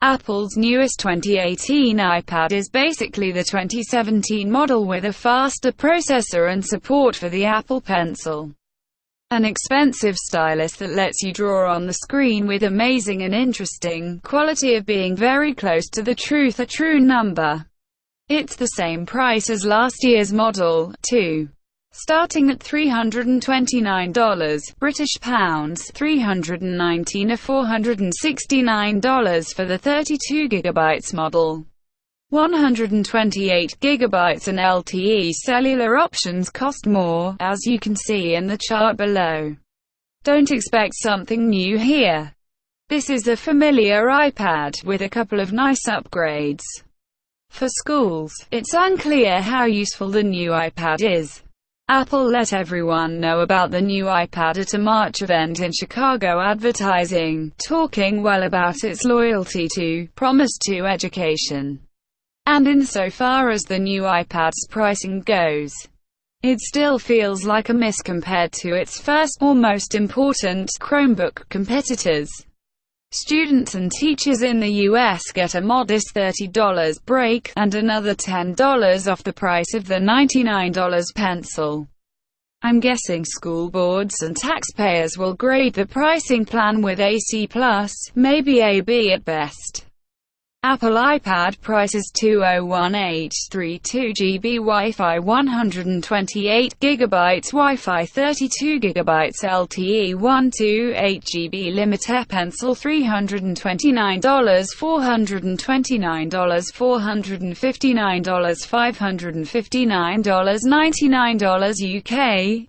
Apple's newest 2018 iPad is basically the 2017 model with a faster processor and support for the Apple Pencil. An expensive stylus that lets you draw on the screen with amazing and interesting quality of being very close to the truth, a true number. It's the same price as last year's model, too. Starting at $329 British pounds, $319 or $469 for the 32GB model. 128GB and LTE cellular options cost more, as you can see in the chart below. Don't expect something new here. This is a familiar iPad, with a couple of nice upgrades. For schools, it's unclear how useful the new iPad is. Apple let everyone know about the new iPad at a March event in Chicago, advertising, talking well about its loyalty to, promise to education. And insofar as the new iPad's pricing goes, it still feels like a miss compared to its first, or most important, Chromebook competitors. Students and teachers in the US get a modest $30 break, and another $10 off the price of the $99 Pencil. I'm guessing school boards and taxpayers will grade the pricing plan with a C+, maybe a B at best. Apple iPad prices $201,832 Wi-Fi 128GB Wi-Fi 32GB LTE 128GB Limiter Pencil $329 $429 $459 $559 $99 UK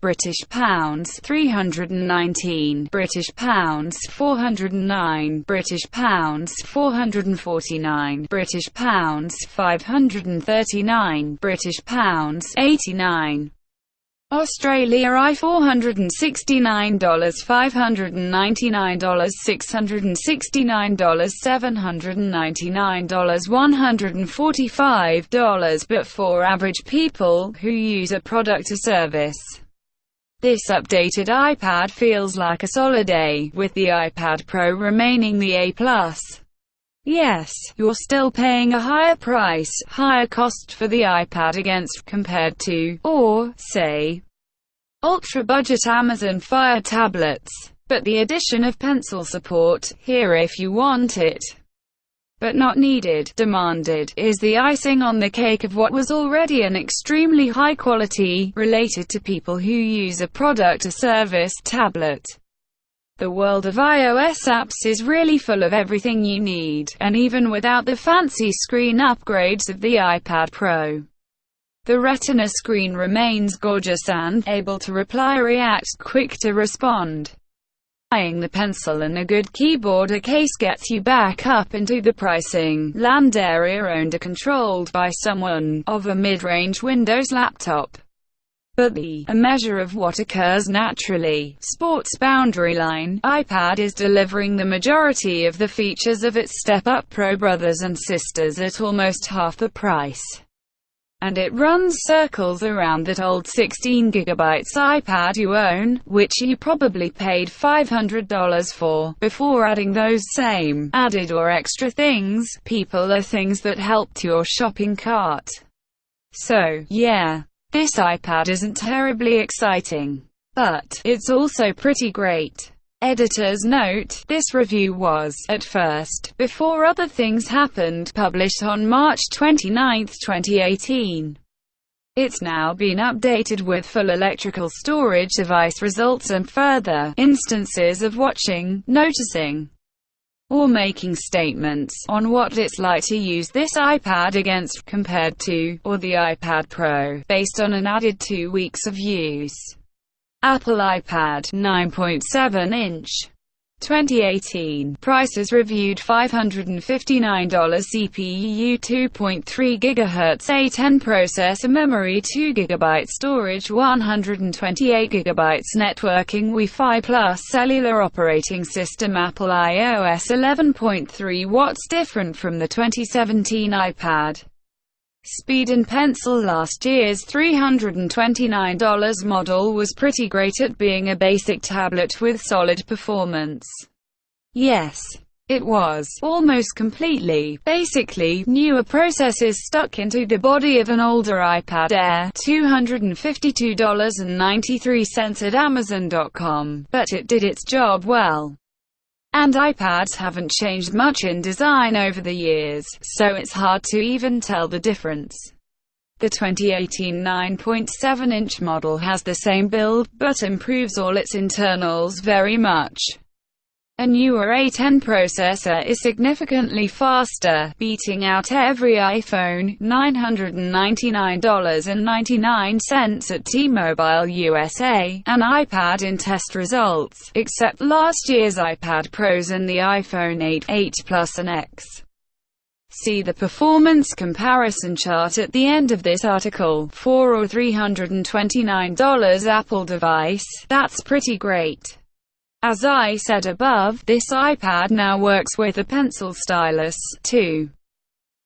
British pounds $319 British pounds $409 British pounds $449 British pounds, 539 British pounds, 89. Australia I $469, $599, $669, $799, $145, but for average people who use a product or service. This updated iPad feels like a solid A, with the iPad Pro remaining the A+. Yes, you're still paying a higher price, higher cost for the iPad compared to, or, say, ultra-budget Amazon Fire tablets. But the addition of Pencil support, here if you want it, but not needed, demanded, is the icing on the cake of what was already an extremely high quality, related to people who use a product or service, tablet. The world of iOS apps is really full of everything you need, and even without the fancy screen upgrades of the iPad Pro, the Retina screen remains gorgeous and able to react, quick to respond. Buying the Pencil and a good keyboard or case gets you back up into the pricing land area owned or controlled by someone, of a mid-range Windows laptop. But a measure of what occurs naturally. Sports boundary line, iPad is delivering the majority of the features of its step-up Pro brothers and sisters at almost half the price. And it runs circles around that old 16GB iPad you own, which you probably paid $500 for, before adding those same, added or extra things, people or things that helped your shopping cart. So, yeah. This iPad isn't terribly exciting, but it's also pretty great. Editor's note: this review was, at first, before other things happened, published on March 29, 2018. It's now been updated with full electrical storage device results and further instances of watching, noticing, or making statements on what it's like to use this iPad compared to, or the iPad Pro, based on an added 2 weeks of use. Apple iPad 9.7-inch 2018. Prices reviewed $559 CPU 2.3 GHz A10 processor memory 2 GB storage 128 GB networking Wi-Fi plus cellular operating system Apple iOS 11.3. What's different from the 2017 iPad? Speed and Pencil. Last year's $329 model was pretty great at being a basic tablet with solid performance. Yes, It was almost completely, basically, newer processors stuck into the body of an older iPad Air, $252.93 at Amazon.com, but it did its job well. And iPads haven't changed much in design over the years, so it's hard to even tell the difference. The 2018 9.7-inch model has the same build, but improves all its internals very much. A newer A10 processor is significantly faster, beating out every iPhone, $999.99 at T-Mobile USA, and iPad in test results, except last year's iPad Pros and the iPhone 8, 8 Plus and X. See the performance comparison chart at the end of this article. For a $329 Apple device, that's pretty great. As I said above, this iPad now works with a pencil stylus, too.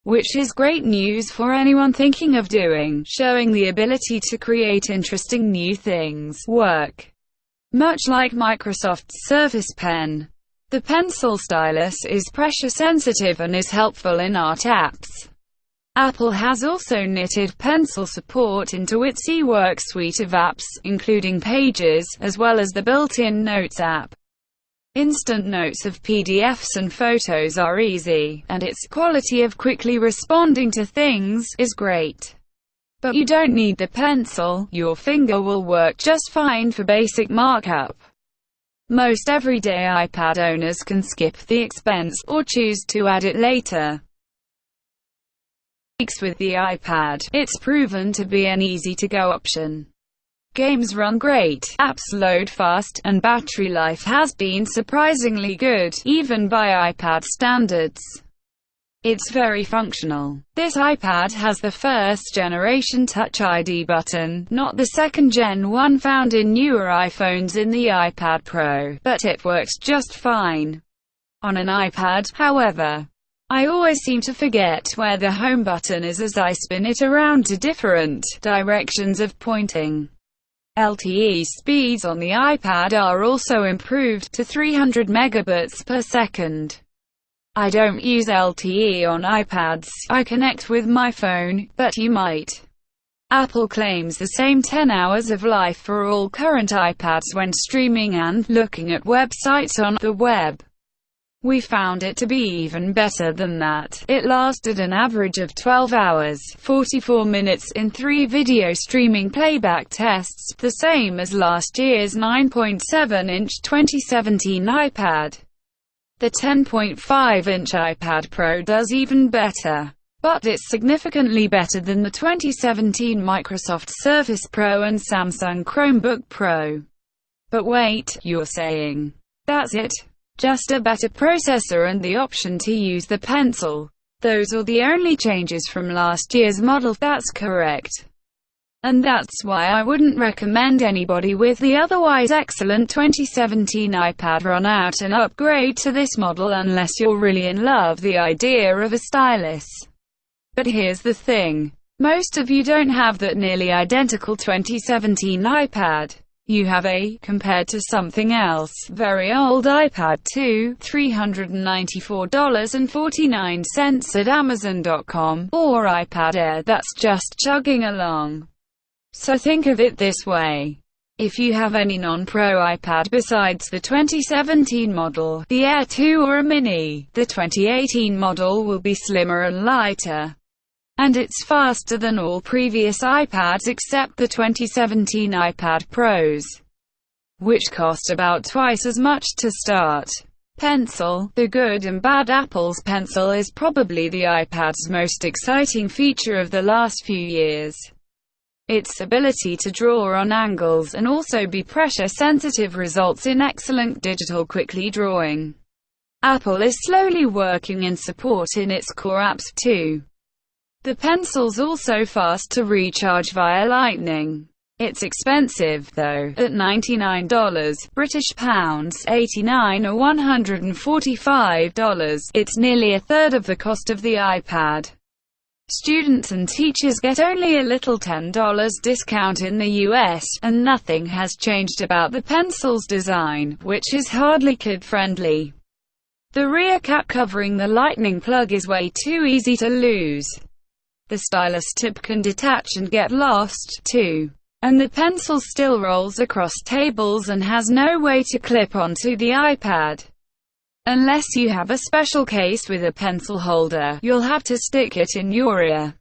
Which is great news for anyone thinking of showing the ability to create interesting new things, work. Much like Microsoft's Surface Pen. The pencil stylus is pressure sensitive and is helpful in art apps. Apple has also knitted pencil support into its eWork suite of apps, including Pages, as well as the built-in Notes app. Instant notes of PDFs and photos are easy, and its quality of quickly responding to things is great. But you don't need the pencil, your finger will work just fine for basic markup. Most everyday iPad owners can skip the expense, or choose to add it later. With the iPad, it's proven to be an easy-to-go option. Games run great, apps load fast, and battery life has been surprisingly good, even by iPad standards. It's very functional. This iPad has the first-generation Touch ID button, not the second-gen one found in newer iPhones in the iPad Pro, but it works just fine. On an iPad, however, I always seem to forget where the home button is as I spin it around to different directions of pointing. LTE speeds on the iPad are also improved to 300 megabits per second. I don't use LTE on iPads, I connect with my phone, but you might. Apple claims the same 10 hours of life for all current iPads when streaming and looking at websites on the web. We found it to be even better than that. It lasted an average of 12 hours, 44 minutes in 3 video streaming playback tests, the same as last year's 9.7-inch 2017 iPad. The 10.5-inch iPad Pro does even better. But it's significantly better than the 2017 Microsoft Surface Pro and Samsung Chromebook Pro. But wait, you're saying, that's it? Just a better processor and the option to use the pencil. Those are the only changes from last year's model. That's correct. And that's why I wouldn't recommend anybody with the otherwise excellent 2017 iPad run out and upgrade to this model unless you're really in love with the idea of a stylus. But here's the thing. Most of you don't have that nearly identical 2017 iPad. You have a, compared to something else, very old iPad 2, $394.49 at Amazon.com, or iPad Air that's just chugging along. So think of it this way. If you have any non-Pro iPad besides the 2017 model, the Air 2 or a Mini, the 2018 model will be slimmer and lighter. And it's faster than all previous iPads except the 2017 iPad Pros, which cost about twice as much to start. Pencil. The good and bad. Apple's Pencil is probably the iPad's most exciting feature of the last few years. Its ability to draw on angles and also be pressure sensitive results in excellent digital quickly drawing. Apple is slowly working in support in its core apps too. The Pencil's also fast to recharge via Lightning. It's expensive, though, at $99 British pounds, 89 or $145. It's nearly a third of the cost of the iPad. Students and teachers get only a little $10 discount in the US, and nothing has changed about the Pencil's design, which is hardly kid-friendly. The rear cap covering the lightning plug is way too easy to lose. The stylus tip can detach and get lost, too. And the pencil still rolls across tables and has no way to clip onto the iPad. Unless you have a special case with a pencil holder, you'll have to stick it in your ear.